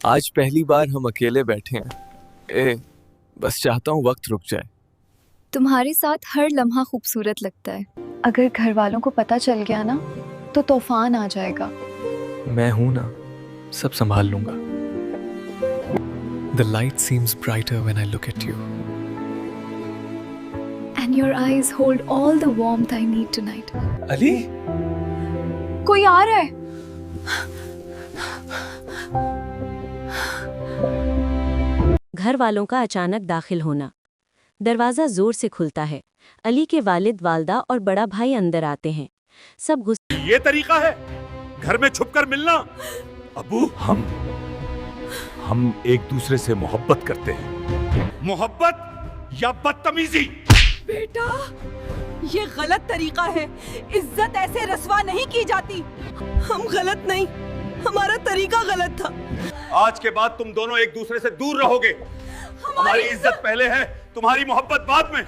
आज पहली बार हम अकेले बैठे हैं। बस चाहता हूँ वक्त रुक जाए। तुम्हारे साथ हर लम्हा खूबसूरत लगता है। अगर घर वालों को पता चल गया ना तो तूफान आ जाएगा। मैं हूं ना, सब संभाल लूंगा। The light seems brighter when I look at you. And your eyes hold all the warmth I need tonight. Ali, कोई आ रहा है। घर वालों का अचानक दाखिल होना। दरवाज़ा ज़ोर से खुलता है। अली के वालिद, वालदा और बड़ा भाई अंदर आते हैं। सब गुस्से। ये तरीका है घर में छुपकर मिलना? अबू, हम एक दूसरे से मोहब्बत करते हैं। मोहब्बत या बदतमीजी? बेटा, ये गलत तरीका है। इज्जत ऐसे रस्वा नहीं की जाती। हम गलत नहीं, हमारा तरीका गलत था। आज के बाद तुम दोनों एक दूसरे से दूर रहोगे। हमारी इज्जत पहले है, तुम्हारी मोहब्बत बाद में।